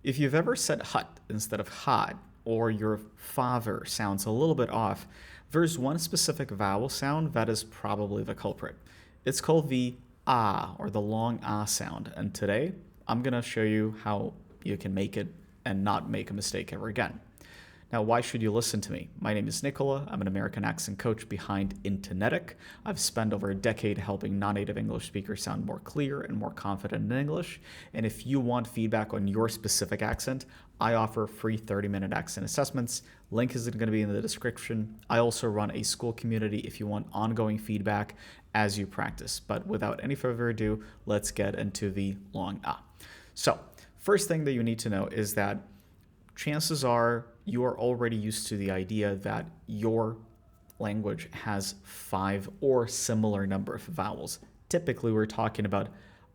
If you've ever said hut instead of hot, or your father sounds a little bit off, there's one specific vowel sound that is probably the culprit. It's called the ah, or the long ah sound. And today, I'm going to show you how you can make it and not make a mistake ever again. Now, why should you listen to me? My name is Nicola. I'm an American accent coach behind Intonetic. I've spent over a decade helping non-native English speakers sound more clear and more confident in English. And if you want feedback on your specific accent, I offer free 30-minute accent assessments. Link is going to be in the description. I also run a school community if you want ongoing feedback as you practice. But without any further ado, let's get into the long ah. So, first thing that you need to know is that chances are you are already used to the idea that your language has 5 or similar number of vowels. Typically, we're talking about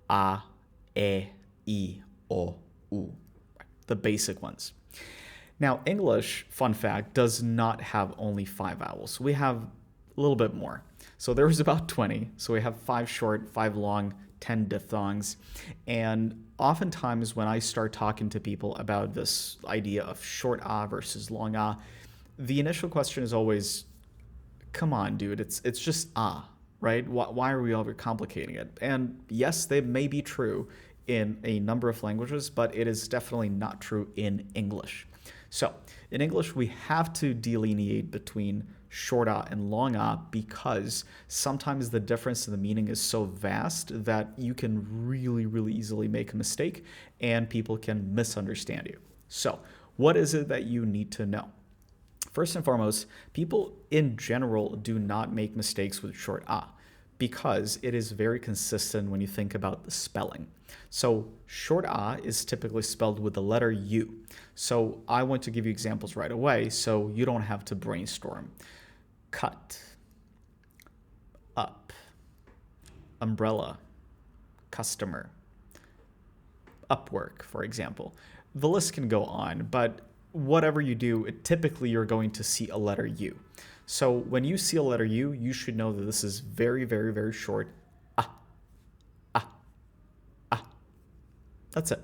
a, e, o, u, the basic ones. Now, English, fun fact, does not have only 5 vowels. We have a little bit more. So there's about 20. So we have 5 short, 5 long, 10 diphthongs. And oftentimes when I start talking to people about this idea of short ah versus long ah, the initial question is always, come on, dude, it's just ah, right? Why are we overcomplicating it? And yes, they may be true in a number of languages, but it is definitely not true in English. So in English, we have to delineate between short ah and long ah because sometimes the difference in the meaning is so vast that you can really, really easily make a mistake and people can misunderstand you. So what is it that you need to know? First and foremost, people in general do not make mistakes with short ah because it is very consistent when you think about the spelling. So short ah is typically spelled with the letter U. So I want to give you examples right away so you don't have to brainstorm. Cut, up, umbrella, customer, Upwork, for example. The list can go on, but whatever you do, typically you're going to see a letter U. So when you see a letter U, you should know that this is very, very, very short. Ah, ah, ah. That's it.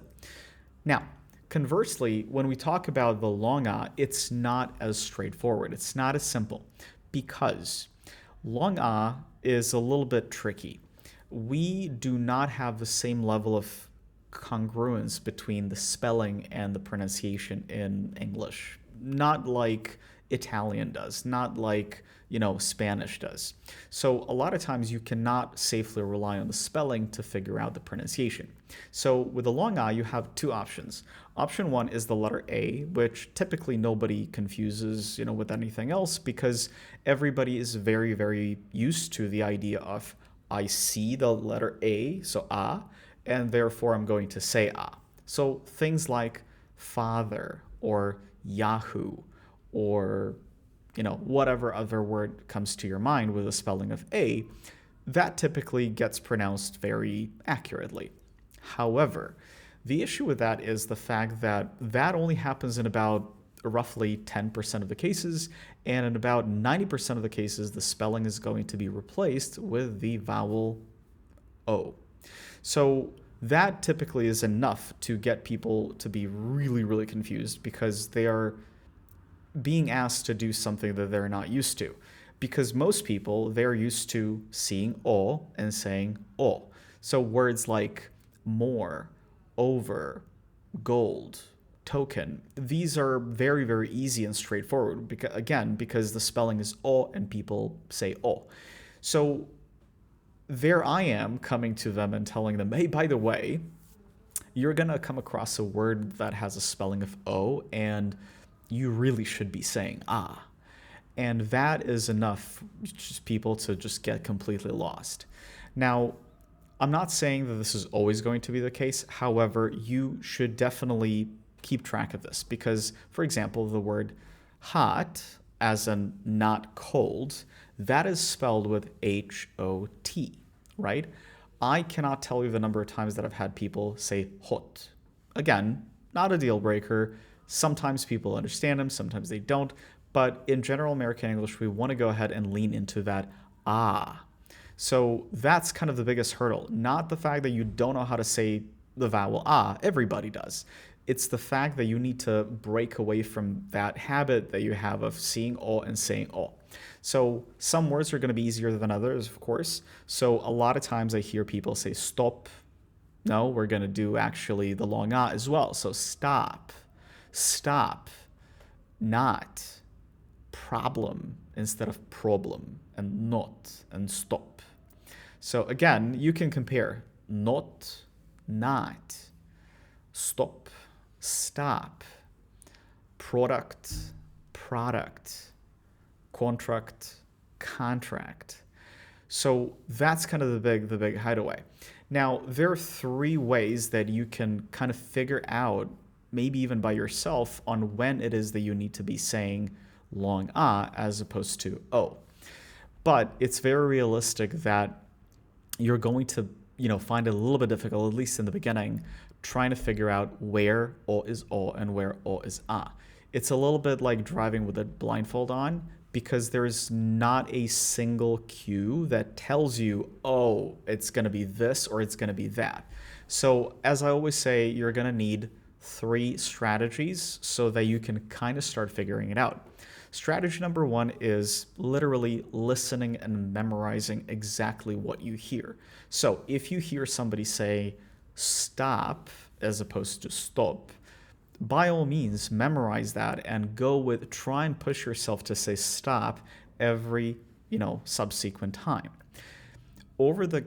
Now, conversely, when we talk about the long ah, it's not as straightforward. It's not as simple because long ah is a little bit tricky. We do not have the same level of congruence between the spelling and the pronunciation in English. Not like Italian does, not like, Spanish does. So a lot of times you cannot safely rely on the spelling to figure out the pronunciation. So with the long ah, you have 2 options. Option 1 is the letter A, which typically nobody confuses, with anything else because everybody is very, very used to the idea of I see the letter A, so ah, and therefore I'm going to say ah. So things like father or Yahoo or whatever other word comes to your mind with a spelling of A, that typically gets pronounced very accurately. However, the issue with that is the fact that that only happens in about roughly 10% of the cases, and in about 90% of the cases, the spelling is going to be replaced with the vowel O. So that typically is enough to get people to be really, really confused because they are being asked to do something that they're not used to. Because most people, they're used to seeing O and saying O. So words like more, over, gold, token, these are very, very easy and straightforward because the spelling is O and people say O. So there I am coming to them and telling them, hey, by the way, you're going to come across a word that has a spelling of O and you really should be saying ah. And that is enough just people to just get completely lost. Now, I'm not saying that this is always going to be the case. However, you should definitely keep track of this because, for example, the word hot, as in not cold, that is spelled with H-O-T, right? I cannot tell you the number of times that I've had people say hot. Again, not a deal breaker. Sometimes people understand them, sometimes they don't. But in general American English, we want to go ahead and lean into that ah. So that's kind of the biggest hurdle. Not the fact that you don't know how to say the vowel ah. Everybody does. It's the fact that you need to break away from that habit that you have of seeing o and saying o. So some words are going to be easier than others, of course. So a lot of times I hear people say stop. No, we're going to do actually the long ah as well. So stop, stop, not, problem instead of problem, and not and stop. So again, you can compare not, not, stop, stop, product, product, contract, contract. So that's kind of the big hideaway. Now, there are three ways that you can kind of figure out, maybe even by yourself, on when it is that you need to be saying long ah as opposed to o. But it's very realistic that you're going to, find it a little bit difficult, at least in the beginning, trying to figure out where o is o and where o is ah. It's a little bit like driving with a blindfold on, because there's not a single cue that tells you, oh, it's going to be this or it's going to be that. So as I always say, you're going to need 3 strategies so that you can kind of start figuring it out. Strategy number 1 is literally listening and memorizing exactly what you hear. So if you hear somebody say stop as opposed to stop, by all means, memorize that and try and push yourself to say stop every, subsequent time. Over the,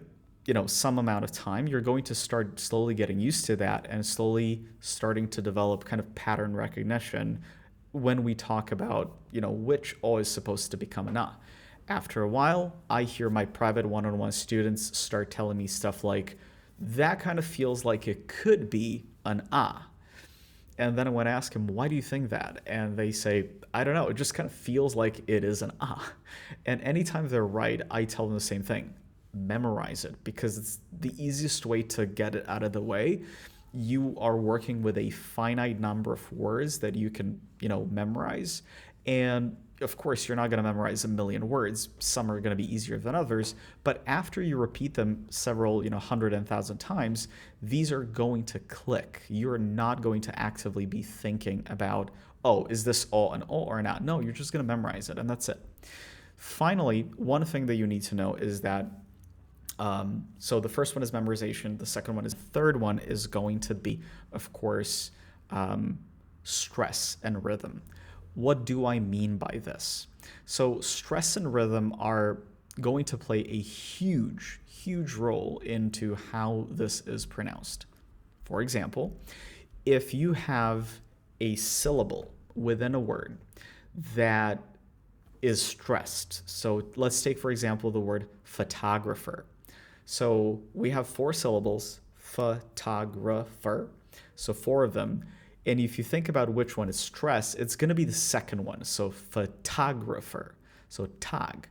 some amount of time, you're going to start slowly getting used to that and slowly starting to develop kind of pattern recognition when we talk about, which O is supposed to become an ah. After a while, I hear my private one-on-one students start telling me stuff like, that kind of feels like it could be an ah. And then when I ask them, why do you think that? And they say, I don't know, it just kind of feels like it is an ah. And anytime they're right, I tell them the same thing. Memorize it, because it's the easiest way to get it out of the way. You are working with a finite number of words that you can, memorize. And of course, you're not going to memorize a million words. Some are going to be easier than others. But after you repeat them several, 100 and 1,000 times, these are going to click. You're not going to actively be thinking about, oh, is this all an O or not? No, you're just going to memorize it, and that's it. Finally, one thing that you need to know is that, so the first one is memorization. The second one is, third one is going to be, of course, stress and rhythm. What do I mean by this? So stress and rhythm are going to play a huge, huge role into how this is pronounced. For example, if you have a syllable within a word that is stressed, so let's take, for example, the word photographer. So we have 4 syllables, photographer, so 4 of them. And if you think about which one is stress, it's going to be the second one. So photographer, so tag.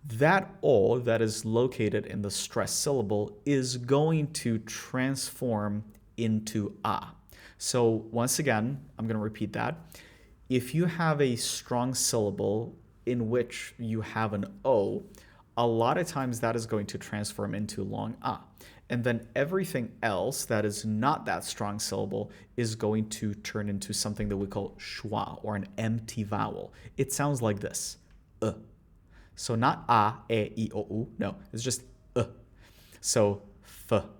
That O that is located in the stress syllable is going to transform into ah. So once again, I'm going to repeat that. If you have a strong syllable in which you have an O, a lot of times that is going to transform into long ah. And then everything else that is not that strong syllable is going to turn into something that we call schwa, or an empty vowel. It sounds like this. So not a, e, I, o, u. No, it's just So photographer,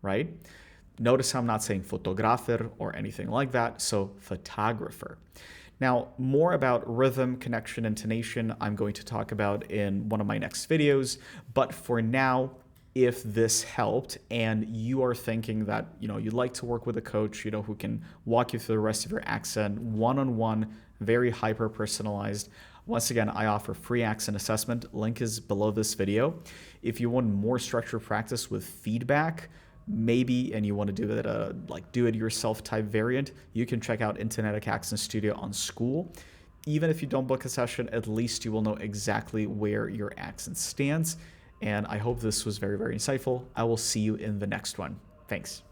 right? Notice how I'm not saying fotografer or anything like that. So photographer. Now, more about rhythm, connection, intonation, I'm going to talk about in one of my next videos. But for now, if this helped and you are thinking that, you'd like to work with a coach, who can walk you through the rest of your accent one-on-one, very hyper-personalized. Once again, I offer free accent assessment. Link is below this video. If you want more structured practice with feedback, maybe, and you want to do it do it yourself type variant, you can check out Internetic Accent Studio on School. Even if you don't book a session, at least you will know exactly where your accent stands. And I hope this was very, very insightful. I will see you in the next one. Thanks.